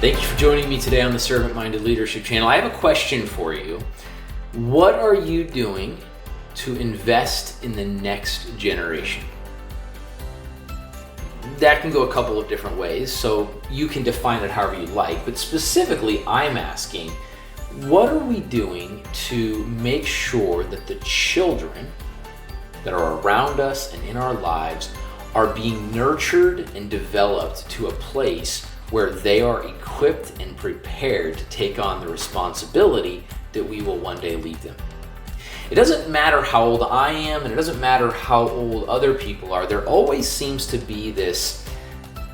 Thank you for joining me today on the Servant Minded Leadership channel. I have a question for you. What are you doing to invest in the next generation? That can go a couple of different ways, so you can define it however you like, but specifically I'm asking, what are we doing to make sure that the children that are around us and in our lives are being nurtured and developed to a place where they are equipped and prepared to take on the responsibility that we will one day leave them? It doesn't matter how old I am, and it doesn't matter how old other people are. There always seems to be this,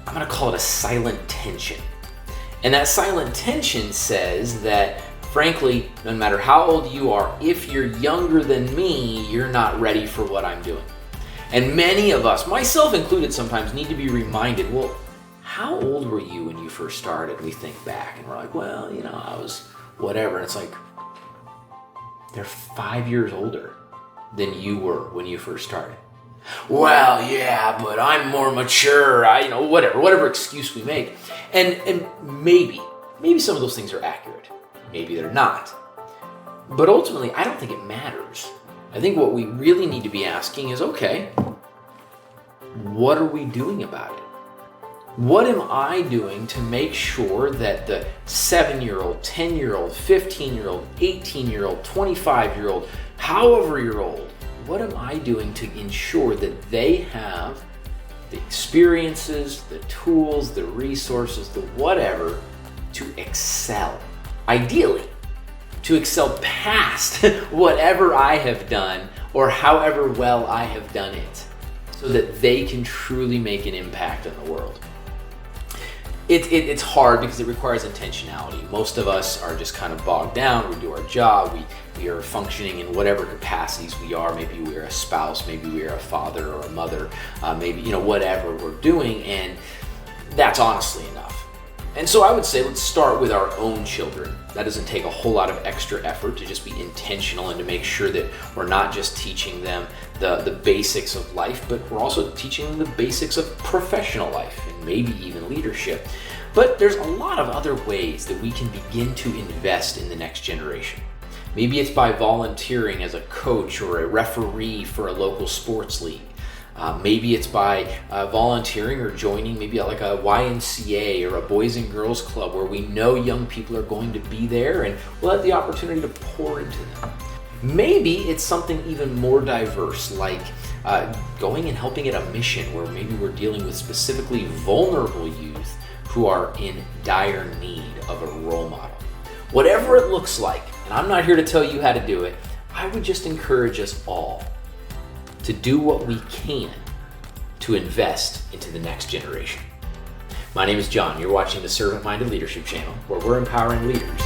I'm going to call it a silent tension. And that silent tension says that, frankly, no matter how old you are, if you're younger than me, you're not ready for what I'm doing. And many of us, myself included sometimes, need to be reminded, well, how old were you when you first started? We think back and we're like, well, I was whatever. And it's like, they're 5 years older than you were when you first started. Well, yeah, but I'm more mature. Whatever excuse we make. And maybe some of those things are accurate. Maybe they're not. But ultimately, I don't think it matters. I think what we really need to be asking is, okay, what are we doing about it? What am I doing to make sure that the 7-year-old, 10-year-old, 15-year-old, 18-year-old, 25-year-old, however you're old, what am I doing to ensure that they have the experiences, the tools, the resources, the whatever to excel? Ideally, to excel past whatever I have done or however well I have done it, so that they can truly make an impact on the world. It's hard because it requires intentionality. Most of us are just kind of bogged down. We do our job. We are functioning in whatever capacities we are. Maybe we're a spouse. Maybe we're a father or a mother. Maybe, whatever we're doing. And that's honestly enough. And so I would say let's start with our own children. That doesn't take a whole lot of extra effort to just be intentional and to make sure that we're not just teaching them the basics of life, but we're also teaching them the basics of professional life and maybe even leadership. But there's a lot of other ways that we can begin to invest in the next generation. Maybe it's by volunteering as a coach or a referee for a local sports league. Maybe it's by volunteering or joining maybe like a YMCA or a Boys and Girls Club where we know young people are going to be there and we'll have the opportunity to pour into them. Maybe it's something even more diverse, like going and helping at a mission where maybe we're dealing with specifically vulnerable youth who are in dire need of a role model. Whatever it looks like, and I'm not here to tell you how to do it, I would just encourage us all to do what we can to invest into the next generation. My name is John. You're watching the Servant Minded Leadership channel, where we're empowering leaders